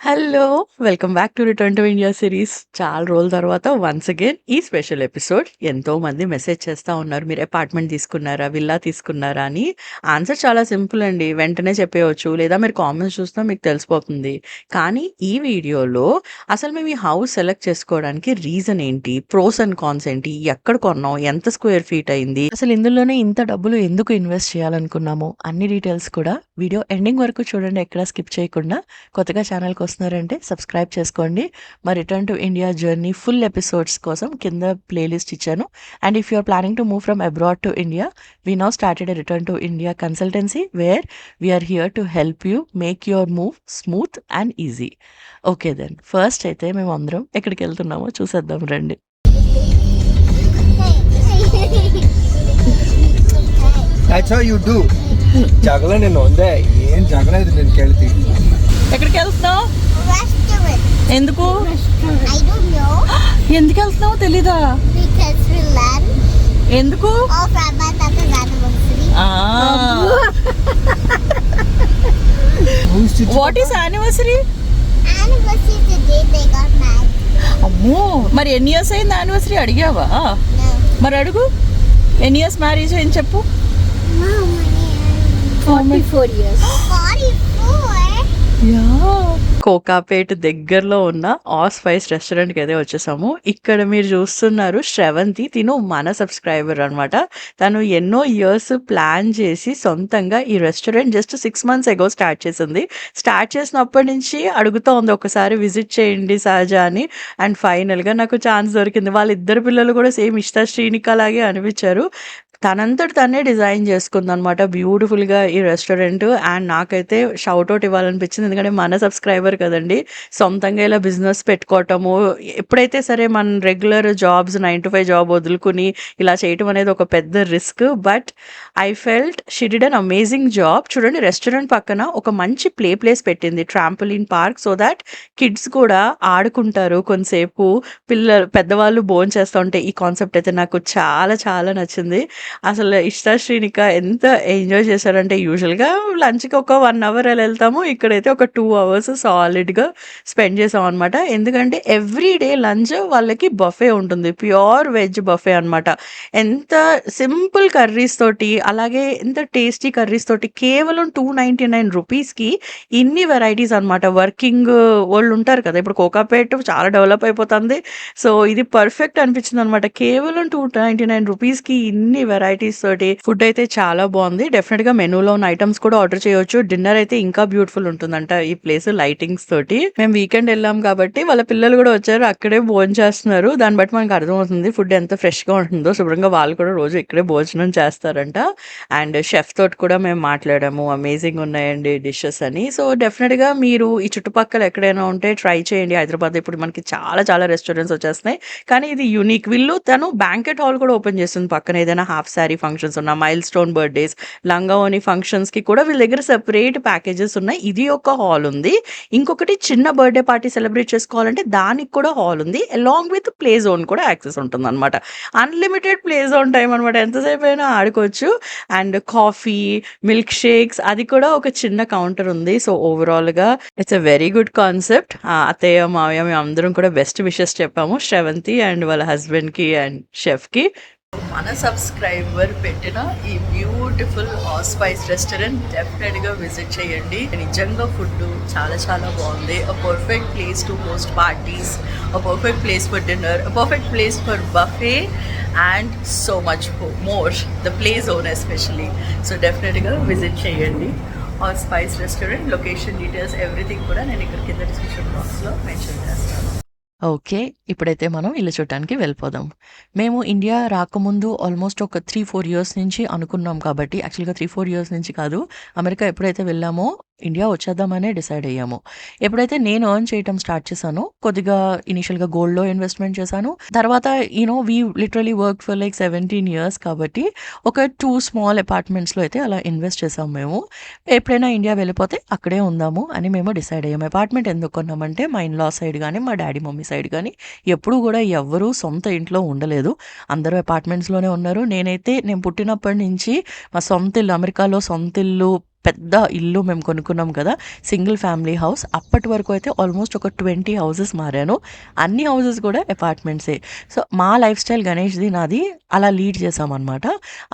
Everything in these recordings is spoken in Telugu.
Hello! Welcome back to 'return to India' series. చాలా రోజుల తర్వాత వన్స్ అగైన్ ఈ స్పెషల్ ఎపిసోడ్. ఎంతోమంది మెసేజ్ చేస్తా ఉన్నారు. మీరు అపార్ట్‌మెంట్ తీసుకున్నారా? విల్లా తీసుకున్నారా? అని. ఆన్సర్ చాలా సింపుల్ అండి. వెంటనే చెప్పేయొచ్చు. లేదా మీరు కామెంట్స్ చూసినా మీకు తెలిసిపోతుంది. కానీ ఈ వీడియోలో అసలు మేము ఈ హౌస్ సెలెక్ట్ చేసుకోవడానికి రీజన్ ఏంటి? ప్రోస్ అండ్ కాన్స్ ఏంటి? ఎక్కడ కొన్నాం? ఎంత స్క్వేర్ ఫీట్ అయింది? అసలు ఇందులోనే ఇంత డబ్బులు ఎందుకు ఇన్వెస్ట్ చేయాలనుకున్నాము? అన్ని డీటెయిల్స్ కూడా వీడియో ఎండింగ్ వరకు చూడండి. ఎక్కడా స్కిప్ చేయకుండా. కొత్తగా ఛానల్‌కి వస్తున్నారంటే సబ్స్క్రైబ్ చేసుకోండి. మా return to India journey full episodes కోసం కింద ప్లేలిస్ట్ ఇచ్చాను. And if you are planning to move from abroad to India, we now started a return to India consultancy where we are here to help you make your move smooth and easy. Okay then. First అయితే మేము అందరం ఎక్కడికి వెళ్తున్నామో చూసేద్దాం రండి. That's how you do. జగల నేను ఉందే ఏం జగలేదు నేను కెళ్తి ఎక్కడికి వెళ్తున్నావు? Restaurant. ఎందుకు? I don't know ఎందుకు వెళ్తున్నావు తెలీదా? because we learn ఎందుకు? all from my Tata's anniversary. What is anniversary? Anniversary is the day they got married. అమ్మో, మరి ఎన్ని ఇయర్స్ అయింది యానివర్సరీ అడిగావా? No. మరి అడుగు, ఎన్ని ఇయర్స్ మ్యారేజ్ అయింది చెప్పు. How many? 44 years. 44? కోకాపేట్ దగ్గరలో ఉన్న స్పైస్ రెస్టారెంట్కి అయితే వచ్చేసాము. ఇక్కడ మీరు చూస్తున్నారు శ్రవంతి. తిను మన సబ్స్క్రైబర్ అనమాట. తను ఎన్నో ఇయర్స్ ప్లాన్ చేసి సొంతంగా ఈ రెస్టారెంట్ జస్ట్ 6 months ఎగో స్టార్ట్ చేసింది. స్టార్ట్ చేసినప్పటి నుంచి అడుగుతూ ఉంది ఒకసారి విజిట్ చేయండి సహజ అని. అండ్ ఫైనల్గా నాకు ఛాన్స్ దొరికింది. వాళ్ళిద్దరు పిల్లలు కూడా సేమ్ ఇష్టా శ్రీనిక లాగే అనిపించారు. తనంతటి తనే డిజైన్ చేసుకుందనమాట బ్యూటిఫుల్గా ఈ రెస్టారెంట్. అండ్ నాకైతే షౌట్అవుట్ ఇవ్వాలనిపించింది. ఎందుకంటే మన సబ్స్క్రైబర్ కదండి. సొంతంగా ఇలా బిజినెస్ పెట్టుకోవటము, ఎప్పుడైతే సరే మన రెగ్యులర్ జాబ్స్ 9 to 5 జాబ్ వదులుకుని ఇలా చేయటం అనేది ఒక పెద్ద risk. But I felt she did an amazing job. చూడండి, రెస్టారెంట్ పక్కన ఒక మంచి ప్లేస్ పెట్టింది, trampoline park, so that kids కూడా ఆడుకుంటారు కొంతసేపు. పెద్దవాళ్ళు భోంచేస్తూ ఉంటే ఈ కాన్సెప్ట్ అయితే నాకు చాలా చాలా నచ్చింది. అసలు ఇష్టా శ్రీనిక ఎంత ఎంజాయ్ చేశారంటే, యూజువల్గా లంచ్కి ఒక 1 hour అలా వెళ్తాము, ఇక్కడైతే ఒక 2 hours సాలిడ్గా స్పెండ్ చేసాం అనమాట. ఎందుకంటే ఎవ్రీ డే లంచ్ వాళ్ళకి బఫే ఉంటుంది, ప్యూర్ వెజ్ బఫే అనమాట. ఎంత సింపుల్ కర్రీస్ తోటి, అలాగే ఎంత టేస్టీ కర్రీస్ తోటి, కేవలం 299 రూపీస్కి ఇన్ని వెరైటీస్ అనమాట. వర్కింగ్ వాళ్ళు ఉంటారు కదా, ఇప్పుడు కోకాపేట చాలా డెవలప్ అయిపోతుంది. సో ఇది పర్ఫెక్ట్ అనిపించింది అనమాట. కేవలం 299 రూపీస్కి ఇన్ని వెరైటీస్ తోటి ఫుడ్ అయితే చాలా బాగుంది. డెఫినెట్ గా మెనూలో ఉన్న ఐటమ్స్ కూడా ఆర్డర్ చేయొచ్చు. డిన్నర్ అయితే ఇంకా బ్యూటిఫుల్ ఉంటుందంట ఈ ప్లేస్ లైటింగ్స్ తోటి. మేము వీకెండ్ వెళ్ళాం కాబట్టి వాళ్ళ పిల్లలు కూడా వచ్చారు, అక్కడే భోజనం చేస్తున్నారు. దాన్ని బట్టి మనకు అర్థమవుతుంది ఫుడ్ ఎంత ఫ్రెష్ గా ఉంటుందో. శుభ్రంగా వాళ్ళు కూడా రోజు ఇక్కడే భోజనం చేస్తారంట. అండ్ షెఫ్ తోటి కూడా మేము మాట్లాడాము, అమేజింగ్ ఉన్నాయండి డిషెస్ అని. సో డెఫినెట్ గా మీరు ఈ చుట్టుపక్కల ఎక్కడైనా ఉంటే ట్రై చేయండి. హైదరాబాద్ ఇప్పుడు మనకి చాలా చాలా రెస్టారెంట్స్ వచ్చేస్తున్నాయి, కానీ ఇది యూనిక్. వీళ్ళు తను బ్యాంకెట్ హాల్ కూడా ఓపెన్ చేస్తుంది పక్కన. ఏదైనా హాఫ్ శారీ ఫంక్షన్స్ ఉన్న, మైల్ స్టోన్ బర్త్డేస్, లంగావోని ఫంక్షన్స్ కి కూడా వీళ్ళ దగ్గర సెపరేట్ ప్యాకేజెస్ ఉన్నాయి. ఇది ఒక హాల్ ఉంది. ఇంకొకటి చిన్న బర్త్డే పార్టీ సెలబ్రేట్ చేసుకోవాలంటే దానికి కూడా హాల్ ఉంది. అలాంగ్ విత్ ప్లే జోన్ కూడా యాక్సెస్ ఉంటుంది అనమాట. అన్లిమిటెడ్ ప్లే జోన్ టైం అనమాట, ఎంతసేపు అయినా ఆడుకోవచ్చు. అండ్ కాఫీ, మిల్క్ షేక్స్, అది కూడా ఒక చిన్న కౌంటర్ ఉంది. సో ఓవరాల్ గా it's a very good concept. అత్తయ్య మావయ్య మేము అందరం కూడా బెస్ట్ విషెస్ చెప్పాము శ్రవంతి అండ్ వాళ్ళ హస్బెండ్ కి అండ్ షెఫ్ కి. మన సబ్స్క్రైబర్ పెట్టిన ఈ బ్యూటిఫుల్ స్పైస్ రెస్టారెంట్ డెఫినెట్గా విజిట్ చేయండి. నిజంగా ఫుడ్ చాలా చాలా బాగుంది. A perfect place to host parties, a perfect place for dinner, a perfect place for buffet and so much more. The play zone especially. So డెఫినెట్గా విజిట్ చేయండి spice restaurant. Location details everything కూడా నేను ఇక్కడ కింద డిస్క్రిప్షన్ బాక్స్లో మెన్షన్ చేస్తాను. ఓకే, ఇప్పుడైతే మనం ఇల్లు చూడటానికి వెళ్ళిపోదాం. మేము ఇండియా రాకముందు ఆల్మోస్ట్ ఒక 3-4 years నుంచి అనుకున్నాం కాబట్టి, యాక్చువల్గా 3-4 years నుంచి కాదు, అమెరికా ఎప్పుడైతే వెళ్ళామో ఇండియా వచ్చేద్దామనే డిసైడ్ అయ్యాము. ఎప్పుడైతే నేను ఎర్న్ చేయటం స్టార్ట్ చేశానో, కొద్దిగా ఇనిషియల్గా గోల్డ్లో ఇన్వెస్ట్మెంట్ చేశాను. తర్వాత we literally work for like 17 years కాబట్టి ఒక 2 small అపార్ట్మెంట్స్లో అయితే అలా ఇన్వెస్ట్ చేసాము మేము. ఎప్పుడైనా ఇండియా వెళ్ళిపోతే అక్కడే ఉందాము అని మేము డిసైడ్ అయ్యాము. అపార్ట్మెంట్ ఎందుకు కొన్నామంటే, మా ఇన్లా సైడ్ కానీ మా డాడీ మమ్మీ సైడ్ కానీ ఎప్పుడు కూడా ఎవ్వరూ సొంత ఇంట్లో ఉండలేదు, అందరూ అపార్ట్మెంట్స్లోనే ఉన్నారు. నేను పుట్టినప్పటి నుంచి మా సొంత ఇల్లు, అమెరికాలో సొంత ఇల్లు పెద్ద ఇల్లు మేము కొనుక్కున్నాం కదా, సింగిల్ ఫ్యామిలీ హౌస్. అప్పటి వరకు అయితే ఆల్మోస్ట్ ఒక 20 హౌసెస్ మారాను. అన్ని హౌసెస్ కూడా అపార్ట్మెంట్సే. సో మా లైఫ్ స్టైల్ గణేష్ది నాది అలా లీడ్ చేసామన్నమాట.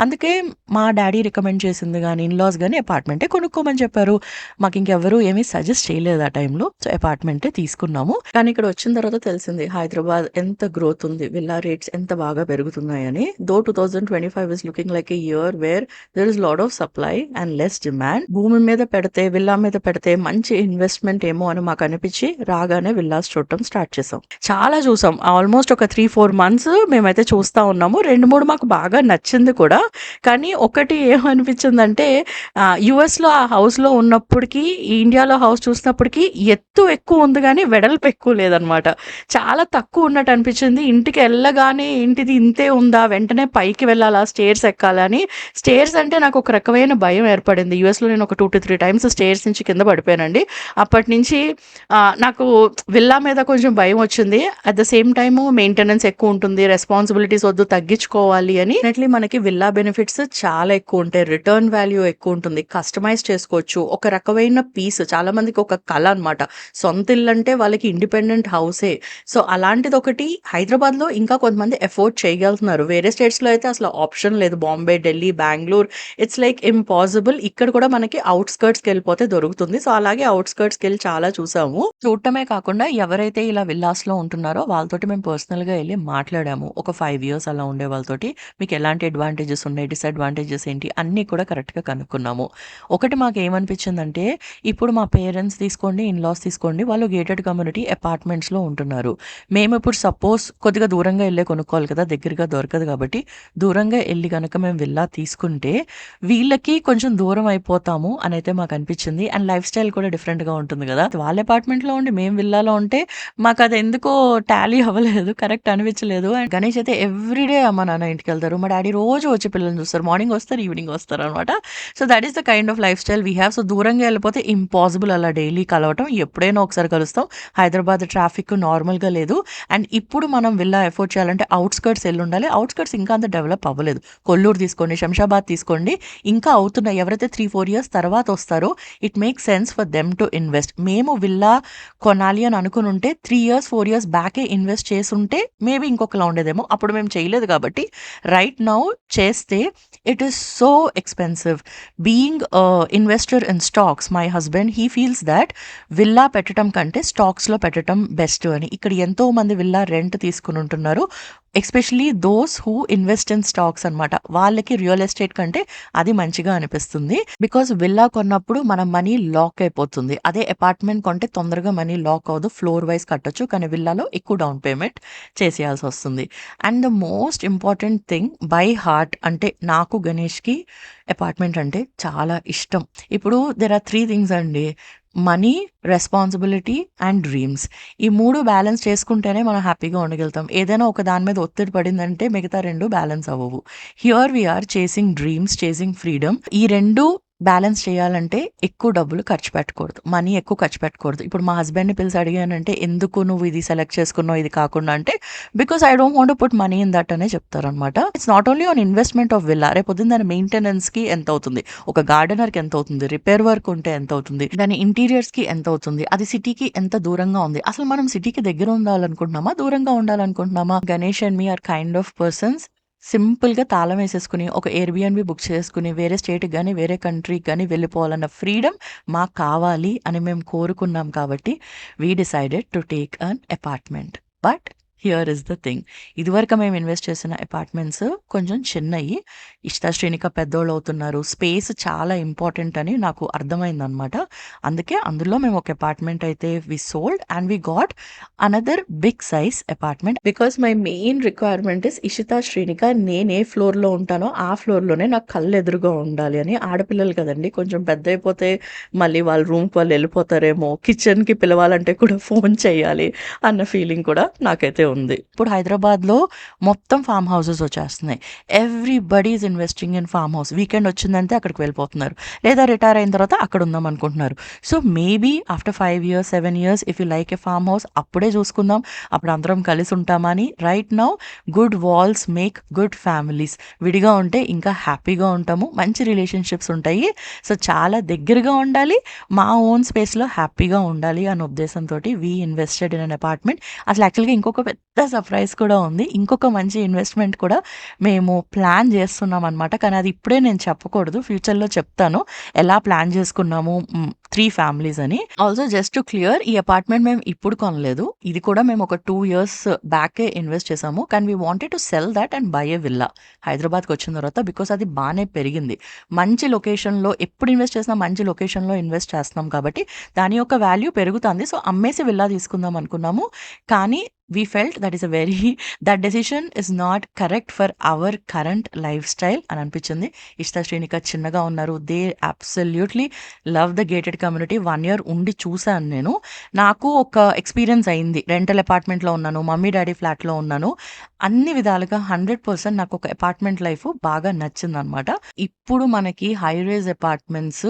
అందుకే మా డాడీ రికమెండ్ చేసింది కానీ ఇన్లాస్ కానీ అపార్ట్మెంటే కొనుక్కోమని చెప్పారు. మాకు ఇంకెవరు ఏమీ సజెస్ట్ చేయలేదు ఆ టైంలో. సో అపార్ట్మెంటే తీసుకున్నాము. కానీ ఇక్కడ వచ్చిన తర్వాత తెలిసింది హైదరాబాద్ ఎంత గ్రోత్ ఉంది, విల్లా రేట్స్ ఎంత బాగా పెరుగుతున్నాయని. దో 2025 is looking like A year where there is lot of supply and less demand. భూమి మీద పెడితే, విల్లా మీద పెడితే మంచి ఇన్వెస్ట్మెంట్ ఏమో అని మాకు అనిపించి రాగానే విల్లాస్ చూడటం స్టార్ట్ చేసాం. చాలా చూసాం, ఆల్మోస్ట్ ఒక 3-4 మంత్స్ మేమైతే చూస్తా ఉన్నాము. 2-3 మాకు బాగా నచ్చింది కూడా. కానీ ఒకటి ఏమనిపించిందంటే యుఎస్లో ఆ హౌస్లో ఉన్నప్పటికీ ఇండియాలో హౌస్ చూసినప్పటికీ ఎత్తు ఎక్కువ ఉంది కానీ వెడల్పు ఎక్కువ లేదనమాట. చాలా తక్కువ ఉన్నట్టు అనిపించింది. ఇంటికి వెళ్ళగానే ఇంటిది ఇంతే ఉందా, వెంటనే పైకి వెళ్ళాలా, స్టేర్స్ ఎక్కాలని. స్టేర్స్ అంటే నాకు ఒక రకమైన భయం ఏర్పడింది. యూఎస్లో నేను ఒక 2 to 3 టైమ్స్ స్టేర్స్ నుంచి కింద పడిపోయానండి. అప్పటి నుంచి నాకు విల్లా మీద కొంచెం భయం వచ్చింది. At the same time maintenance ఎక్కువ ఉంటుంది, రెస్పాన్సిబిలిటీస్ వద్దు తగ్గించుకోవాలి అని. డెఫినెట్లీ మనకి విల్లా బెనిఫిట్స్ చాలా ఎక్కువ ఉంటాయి, రిటర్న్ వాల్యూ ఎక్కువ ఉంటుంది, కస్టమైజ్ చేసుకోవచ్చు. ఒక రకమైన పీస్, చాలా మందికి ఒక కళ అనమాట సొంత ఇల్లు అంటే, వాళ్ళకి ఇండిపెండెంట్ హౌసే. సో అలాంటిది ఒకటి హైదరాబాద్లో ఇంకా కొంతమంది ఎఫోర్డ్ చేయగలుగుతున్నారు. వేరే స్టేట్స్లో అయితే అసలు ఆప్షన్ లేదు. Bombay, Delhi, Bengaluru, it's like impossible. ఇక్కడ కూడా మనకి అవుట్స్కర్ట్స్కి వెళ్ళిపోతే దొరుకుతుంది. సో అలాగే అవుట్స్కర్ట్స్కి వెళ్ళి చాలా చూసాము. చూడటమే కాకుండా ఎవరైతే ఇలా విల్లాస్లో ఉంటున్నారో వాళ్ళతోటి మేము పర్సనల్గా వెళ్ళి మాట్లాడాము. ఒక 5 years అలా ఉండే వాళ్ళతోటి మీకు ఎలాంటి అడ్వాంటేజెస్ ఉన్నాయి, డిసడ్వాంటేజెస్ ఏంటి అన్నీ కూడా కరెక్ట్గా కనుక్కున్నాము. ఒకటి మాకు ఏమనిపించిందంటే, ఇప్పుడు మా పేరెంట్స్ తీసుకోండి, ఇన్లాస్ తీసుకోండి, వాళ్ళు గేటెడ్ కమ్యూనిటీ అపార్ట్మెంట్స్లో ఉంటున్నారు. మేము ఇప్పుడు సపోజ్ కొద్దిగా దూరంగా వెళ్ళే కొనుక్కోవాలి కదా, దగ్గరగా దొరకదు కాబట్టి దూరంగా వెళ్ళి కనుక మేము విల్లా తీసుకుంటే వీళ్ళకి కొంచెం దూరం అయిపోతాము అని అయితే మాకు అనిపించింది. అండ్ లైఫ్ స్టైల్ కూడా డిఫరెంట్గా ఉంటుంది కదా. వాళ్ళ అపార్ట్మెంట్లో ఉండి మేము విల్లాలో ఉంటే మాకు అది ఎందుకో టాలీ అవ్వలేదు, కరెక్ట్ అనిపించలేదు. అండ్ గణేష్ అయితే ఎవ్రీడే అమ్మ నాన్న ఇంటికి వెళ్తారు, మా డాడీ రోజు వచ్చి పిల్లల్ని చూస్తారు, మార్నింగ్ వస్తారు, ఈవినింగ్ వస్తారు అనమాట. So that is the kind of life style we have. So దూరంగా వెళ్ళిపోతే ఇంపాసిబుల్ అలా డైలీ కలవటం. ఎప్పుడైనా ఒకసారి కలుస్తాం. హైదరాబాద్ ట్రాఫిక్ నార్మల్గా లేదు. అండ్ ఇప్పుడు మనం విల్లా ఎఫోర్డ్ చేయాలంటే అవుట్స్కర్ట్స్ వెళ్ళి ఉండాలి. అవుట్స్కర్ట్స్ ఇంకా అంత డెవలప్ అవ్వలేదు. కొల్లూరు తీసుకోండి, శంషాబాద్ తీసుకోండి, ఇంకా అవుతున్నాయి. ఎవరైతే 3-4 years తర్వాత వస్తారో it make sense for them to invest. మేము విల్లా కొనాలి అని అనుకుని ఉంటే 3-4 years బ్యాకే ఇన్వెస్ట్ చేసి ఉంటే మేబీ ఇంకొకలా ఉండేదేమో. అప్పుడు మేము చేయలేదు కాబట్టి రైట్ నౌ చేస్తే it is so expensive. Being investor in stocks, my husband he feels that villa పెట్టడం కంటే స్టాక్స్లో పెట్టడం బెస్ట్ అని. ఇక్కడ ఎంతో మంది విల్లా రెంట్ తీసుకుని ఉంటున్నారు, especially those who invest in stocks అనమాట. వాళ్ళకి రియల్ ఎస్టేట్ కంటే అది మంచిగా అనిపిస్తుంది. బికాస్ విల్లా కొన్నప్పుడు మన మనీ లాక్ అయిపోతుంది. అదే అపార్ట్మెంట్ కొంటే తొందరగా మనీ లాక్ అవ్వదు, ఫ్లోర్ వైజ్ కట్టొచ్చు. కానీ విల్లాలో ఎక్కువ డౌన్ పేమెంట్ చేసేయాల్సి వస్తుంది. And the most important thing, by heart అంటే నాకు గణేష్కి అపార్ట్మెంట్ అంటే చాలా ఇష్టం. ఇప్పుడు దెర్ ఆర్ 3 things అండి: మనీ, రెస్పాన్సిబిలిటీ అండ్ డ్రీమ్స్. ఈ 3 బ్యాలెన్స్ చేసుకుంటేనే మనం హ్యాపీగా ఉండగలుగుతాం. ఏదైనా ఒక దాని మీద ఒత్తిడి పడిందంటే మిగతా 2 బ్యాలెన్స్ అవ్వవు. Here we are chasing dreams, chasing freedom. ఈ 2 బ్యాలెన్స్ చేయాలంటే ఎక్కువ డబ్బులు ఖర్చు పెట్టకూడదు, మనీ ఎక్కువ ఖర్చు పెట్టకూడదు. ఇప్పుడు మా హస్బెండ్ని పిలిచి అడిగానంటే ఎందుకు నువ్వు ఇది సెలెక్ట్ చేసుకున్నావు ఇది కాకుండా అంటే, because I don't want to put money in that అనే చెప్తారనమాట. It's not only on investment of villa, రేపు పొద్దున్న దాని మెయింటెనెన్స్కి ఎంత అవుతుంది, ఒక గార్డెనర్కి ఎంత అవుతుంది, రిపేర్ వర్క్ ఉంటే ఎంత అవుతుంది, దాని ఇంటీరియర్స్కి ఎంత అవుతుంది, అది సిటీకి ఎంత దూరంగా ఉంది, అసలు మనం సిటీకి దగ్గర ఉండాలనుకుంటున్నామా దూరంగా ఉండాలనుకుంటున్నామా. Ganesh and me are kind of persons సింపుల్గా తాళం వేసేసుకుని ఒక ఎయిర్బిఎన్బి బుక్ చేసుకుని వేరే స్టేట్కి కానీ వేరే కంట్రీకి కానీ వెళ్ళిపోవాలన్న ఫ్రీడమ్ మాకు కావాలి అని మేము కోరుకున్నాం. కాబట్టి we decided to take an apartment. But here is the thing, ఇదివరకు మేము ఇన్వెస్ట్ చేసిన అపార్ట్మెంట్స్ కొంచెం చిన్నవి, ఇష్ట శ్రేణిక పెద్దోళ్ళు అవుతున్నారు, స్పేస్ చాలా ఇంపార్టెంట్ అని నాకు అర్థమైందనమాట. అందుకే అందులో మేము ఒక అపార్ట్మెంట్ అయితే we sold and we got another big size apartment. Because my main requirement is Ishita Shrenika, నేను ఏ ఫ్లోర్లో ఉంటానో ఆ ఫ్లోర్లోనే నాకు కళ్ళు ఎదురుగా ఉండాలి అని. ఆడపిల్లలు కదండి, కొంచెం పెద్ద అయిపోతే మళ్ళీ వాళ్ళ రూమ్కి వాళ్ళు వెళ్ళిపోతారేమో, కిచెన్కి పిలవాలంటే కూడా ఫోన్ చేయాలి అన్న ఫీలింగ్ కూడా నాకైతే ఉంది. ఇప్పుడు హైదరాబాద్లో మొత్తం ఫామ్ హౌసెస్ వచ్చేస్తున్నాయి. Everybody is investing in farm house. Weekend వచ్చిందంటే అక్కడికి వెళ్ళిపోతున్నారు, లేదా రిటైర్ అయిన తర్వాత అక్కడ ఉందాం అనుకుంటున్నారు. So maybe after 5 years 7 years if you like a farm house అప్పుడే చూసుకుందాం, అప్పుడు అందరం కలిసి ఉంటామని. Right now good walls make good families. విడిగా ఉంటే ఇంకా హ్యాపీగా ఉంటాము, మంచి రిలేషన్షిప్స్ ఉంటాయి. సో చాలా దగ్గరగా ఉండాలి, మా ఓన్ స్పేస్లో హ్యాపీగా ఉండాలి అనే ఉద్దేశంతో we invested in an apartment. అసలు యాక్చువల్గా ఇంకొక పెద్ద సర్ప్రైజ్ కూడా ఉంది, ఇంకొక మంచి ఇన్వెస్ట్మెంట్ కూడా మేము ప్లాన్ చేస్తున్నాం అనమాట. కానీ అది ఇప్పుడే నేను చెప్పకూడదు, ఫ్యూచర్లో చెప్తాను ఎలా ప్లాన్ చేసుకున్నాము 3 families అని. ఆల్సో జస్ట్ టు క్లియర్, ఈ అపార్ట్మెంట్ మేము ఇప్పుడు కొనలేదు, ఇది కూడా మేము ఒక 2 years బ్యాకే ఇన్వెస్ట్ చేసాము. కానీ we wanted to cell that and by A villa హైదరాబాద్కి వచ్చిన తర్వాత, బికాస్ అది బాగానే పెరిగింది. మంచి లొకేషన్లో ఎప్పుడు ఇన్వెస్ట్ చేసినా మంచి లొకేషన్లో ఇన్వెస్ట్ చేస్తున్నాం కాబట్టి దాని యొక్క వాల్యూ పెరుగుతుంది. సో అమ్మేసి విల్లా తీసుకుందాం అనుకున్నాము. కానీ we felt that decision is not correct for our current lifestyle అని అనిపించింది. ఇష్తా శ్రీనిక చిన్నగా ఉన్నారు, they absolutely love the gated community. 1 year ఉండి చూశాను నేను, నాకు ఒక ఎక్స్పీరియన్స్ అయింది. రెంటల్ అపార్ట్మెంట్లో ఉన్నాను, మమ్మీ డాడీ ఫ్లాట్లో ఉన్నాను, అన్ని విధాలుగా 100% నాకు ఒక అపార్ట్మెంట్ లైఫ్ బాగా నచ్చిందనమాట. ఇప్పుడు మనకి హై రైజ్ అపార్ట్మెంట్స్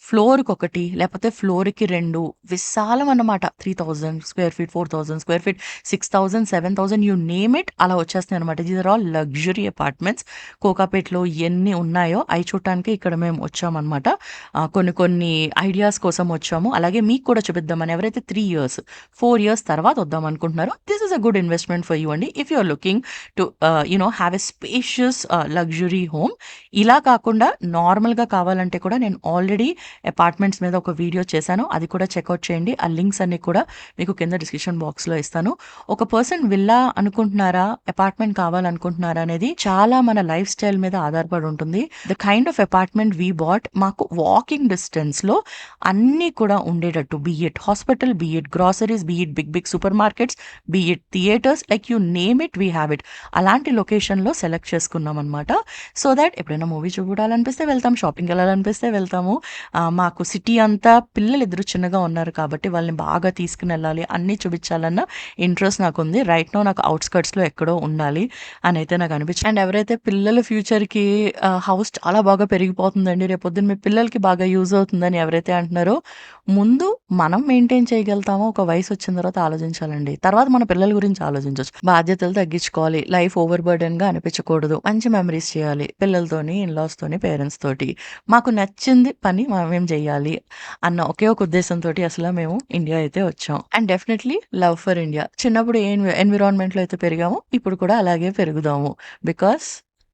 ఫ్లోర్కి ఒకటి లేకపోతే ఫ్లోర్కి 2 విశాలం అన్నమాట. 3000 square feet 4000 square feet 6000 7000 you name it అలా వచ్చేస్తున్నాయి అనమాట. These are all luxury apartments. కోకాపేట్లో ఎన్ని ఉన్నాయో అవి చూడటానికి ఇక్కడ మేము వచ్చామన్నమాట. కొన్ని ఐడియాస్ కోసం వచ్చాము, అలాగే మీకు కూడా చూపిద్దామని. ఎవరైతే 3 years 4 years తర్వాత వద్దాం అనుకుంటున్నారో this is a good investment for you అండి, if you are looking to have a spacious luxury home. ఇలా కాకుండా నార్మల్గా కావాలంటే కూడా నేను ఆల్రెడీ అపార్ట్మెంట్స్ మీద ఒక వీడియో చేశాను, అది కూడా చెక్అవుట్ చేయండి. ఆ లింక్స్ అన్ని కూడా మీకు కింద డిస్క్రిప్షన్ బాక్స్లో ఇస్తాను. ఒక పర్సన్ విల్లా అనుకుంటున్నారా, అపార్ట్మెంట్ కావాలనుకుంటున్నారా అనేది చాలా మన లైఫ్ స్టైల్ మీద ఆధారపడి ఉంటుంది. The kind of apartment we bought, మాకు వాకింగ్ డిస్టెన్స్లో అన్నీ కూడా ఉండేటట్టు, be it hospital, be it groceries, be it big super markets, be it theatres, like you name it we have it. అలాంటి లొకేషన్లో సెలెక్ట్ చేసుకున్నాం అనమాట. సో దట్ ఎప్పుడైనా మూవీ చూడాలనిపిస్తే వెళ్తాం, షాపింగ్కి వెళ్ళాలనిపిస్తే వెళ్తాము. మాకు సిటీ అంతా పిల్లలు ఇద్దరు చిన్నగా ఉన్నారు కాబట్టి వాళ్ళని బాగా తీసుకుని వెళ్ళాలి, అన్నీ చూపించాలన్న ఇంట్రెస్ట్ నాకు ఉంది. రైట్ నో నాకు అవుట్స్కర్ట్స్లో ఎక్కడో ఉండాలి అని అయితే నాకు అనిపించింది. అండ్ ఎవరైతే పిల్లల ఫ్యూచర్కి హౌస్ చాలా బాగా పెరిగిపోతుందండి, రేపొద్దున మీ పిల్లలకి బాగా యూజ్ అవుతుందని ఎవరైతే అంటున్నారో, ముందు మనం మెయింటైన్ చేయగలుగుతామో ఒక వయసు వచ్చిన తర్వాత ఆలోచించాలండి. తర్వాత మన పిల్లల గురించి ఆలోచించవచ్చు. బాధ్యతలు తగ్గించుకోవాలి, లైఫ్ ఓవర్ బర్డెన్గా అనిపించకూడదు, మంచి మెమరీస్ చేయాలి పిల్లలతోని, ఇన్లాస్తోని, పేరెంట్స్ తోటి. మాకు నచ్చింది పని మేం చేయాలి అన్న ఒకే ఒక ఉద్దేశంతో అసలు మేము ఇండియా అయితే వచ్చాం. And definitely love for India. చిన్నప్పుడు ఏ ఎన్విరాన్మెంట్లో అయితే పెరిగామో ఇప్పుడు కూడా అలాగే పెరుగుదాము, బికాస్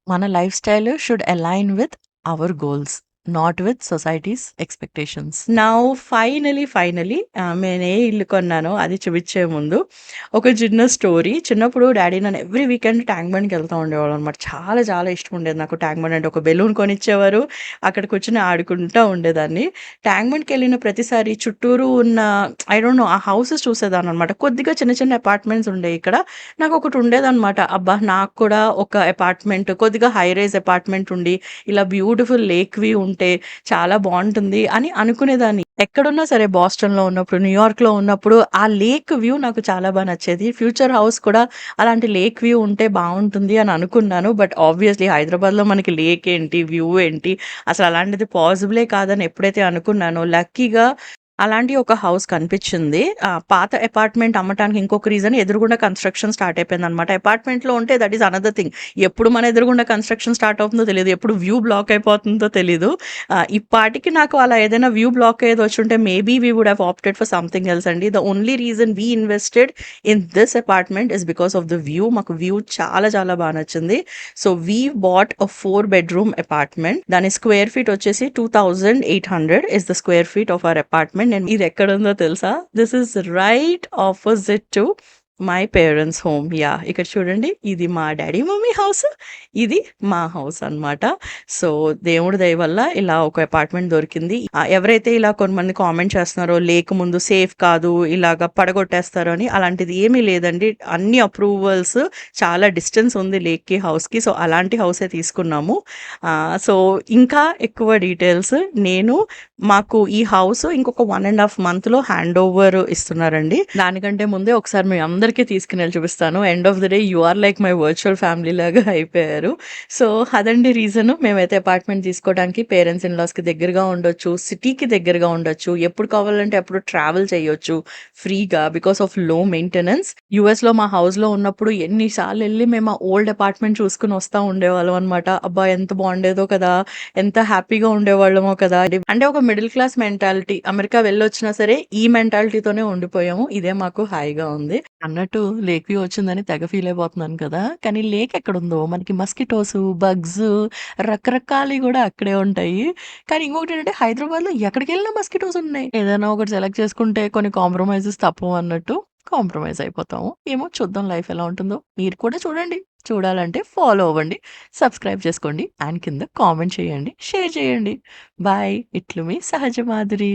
మన life style should align with our goals, not with societies expectations. నా ఫైనలీ నేను ఏ ఇల్లు కొన్నానో అది చూపించే ముందు ఒక చిన్న స్టోరీ. చిన్నప్పుడు డాడీ నన్ను ఎవ్రీ వీకెండ్ ట్యాంక్ బండ్కి వెళ్తూ ఉండేవాళ్ళు అనమాట. చాలా చాలా ఇష్టం ఉండేది నాకు ట్యాంక్ బండ్ అంటే. ఒక బెలూన్ కొనిచ్చేవారు, అక్కడికి కూర్చొని ఆడుకుంటూ ఉండేదాన్ని. ట్యాంక్ బండ్కి వెళ్ళిన ప్రతిసారి చుట్టూరు ఉన్న ఐ డోంట్ నో ఆ హౌసెస్ చూసేదాన్ని అనమాట. కొద్దిగా చిన్న చిన్న అపార్ట్మెంట్స్ ఉండేవి ఇక్కడ. నాకు ఒకటి ఉండేదన్నమాట, అబ్బా నాకు కూడా ఒక అపార్ట్మెంట్, కొద్దిగా హై రైజ్ అపార్ట్మెంట్ ఉండి ఇలా బ్యూటిఫుల్ లేక్ వ్యూ ఉంటే చాలా బాగుంటుంది అని అనుకునేదాన్ని. ఎక్కడున్నా సరే, బాస్టన్లో ఉన్నప్పుడు, న్యూయార్క్లో ఉన్నప్పుడు ఆ లేక్ వ్యూ నాకు చాలా బాగా నచ్చేది. ఫ్యూచర్ హౌస్ కూడా అలాంటి లేక్ వ్యూ ఉంటే బాగుంటుంది అని అనుకున్నాను. బట్ ఆబ్వియస్లీ హైదరాబాద్లో మనకి లేక్ ఏంటి, వ్యూ ఏంటి, అసలు అలాంటిది పాసిబులే కాదని ఎప్పుడైతే అనుకున్నానో, లక్కీగా అలాంటి ఒక హౌస్ కనిపించింది. పాత అపార్ట్మెంట్ అమ్మటానికి ఇంకొక రీజన్, ఎదురుగుండా కన్స్ట్రక్షన్ స్టార్ట్ అయిపోయింది అనమాట. అపార్ట్మెంట్లో ఉంటే దట్ ఈస్ అనదర్ థింగ్, ఎప్పుడు మన ఎదురుగుండా కన్స్ట్రక్షన్ స్టార్ట్ అవుతుందో తెలియదు, ఎప్పుడు వ్యూ బ్లాక్ అయిపోతుందో తెలీదు. ఇప్పటికి నాకు అలా ఏదైనా వ్యూ బ్లాక్ అయ్యేది వచ్చుంటే maybe we would have opted for something else అండి. The only reason we invested in this apartment is because of the view. మాకు వ్యూ చాలా చాలా బాగా నచ్చింది. So we bought a 4-bedroom apartment. దాని స్క్వేర్ ఫీట్ వచ్చేసి 2800 is the square feet of our apartment. నేను ఇది ఎక్కడ ఉందో తెలుసా, this is right opposite to my parents home. Yeah, ఇక్కడ చూడండి, ఇది మా డాడీ మమ్మీ హౌస్, ఇది మా హౌస్ అనమాట. సో దేవుడి దయ వల్ల ఇలా ఒక అపార్ట్మెంట్ దొరికింది. ఎవరైతే ఇలా కొంతమంది కామెంట్ చేస్తున్నారో లేక ముందు సేఫ్ కాదు, ఇలాగ పడగొట్టేస్తారు అని, అలాంటిది ఏమీ లేదండి. అన్ని అప్రూవల్స్, చాలా డిస్టెన్స్ ఉంది లేక్కి హౌస్కి. సో అలాంటి హౌసే తీసుకున్నాము. సో ఇంకా ఎక్కువ డీటెయిల్స్, మాకు ఈ హౌస్ ఇంకొక 1.5 monthలో హ్యాండ్ ఓవర్ ఇస్తున్నారండి. దానికంటే ముందే ఒకసారి మేము అందరికీ తీసుకెళ్ళి చూపిస్తాను. End of the day you are like my virtual family లాగా అయిపోయారు. సో అదండి రీజన్ మేమైతే అపార్ట్మెంట్ తీసుకోవడానికి. పేరెంట్స్ ఇన్ లాస్కి దగ్గరగా ఉండొచ్చు, సిటీకి దగ్గరగా ఉండొచ్చు, ఎప్పుడు కావాలంటే అప్పుడు ట్రావెల్ చేయొచ్చు ఫ్రీగా బికాస్ ఆఫ్ లో మెయింటెనెన్స్. యూఎస్లో మా హౌస్లో ఉన్నప్పుడు ఎన్నిసార్లు వెళ్ళి మేము ఆ ఓల్డ్ అపార్ట్మెంట్ చూసుకుని వస్తూ ఉండేవాళ్ళం అనమాట. అబ్బా ఎంత బాగుండేదో కదా, ఎంత హ్యాపీగా ఉండేవాళ్ళమో కదా. అంటే ఒక మిడిల్ క్లాస్ మెంటాలిటీ. అమెరికా వెళ్ళొచ్చినా సరే ఈ మెంటాలిటీతోనే ఉండిపోయాము. ఇదే మాకు హాయిగా ఉంది. అన్నట్టు లేక్ వ్యూ వచ్చిందని తెగ ఫీల్ అయిపోతున్నాను కదా, కానీ లేక్ ఎక్కడుందో మనకి మస్కిటోస్, బగ్స్ రకరకాలవి కూడా అక్కడే ఉంటాయి. కానీ ఇంకొకటి ఏంటంటే హైదరాబాద్లో ఎక్కడికి వెళ్ళినా మస్కిటోస్ ఉన్నాయి. ఏదైనా ఒకటి సెలెక్ట్ చేసుకుంటే కొన్ని కాంప్రమైజెస్ తప్పవు అన్నట్టు కాంప్రమైజ్ అయిపోతాము. ఏమో చూద్దాం లైఫ్ ఎలా ఉంటుందో. మీరు కూడా చూడండి. చూడాలంటే ఫాలో అవ్వండి, సబ్స్క్రైబ్ చేసుకోండి, అండ్ కింద కామెంట్ చేయండి, షేర్ చేయండి. బాయ్. ఇట్లు మీ సహజ మాధురి.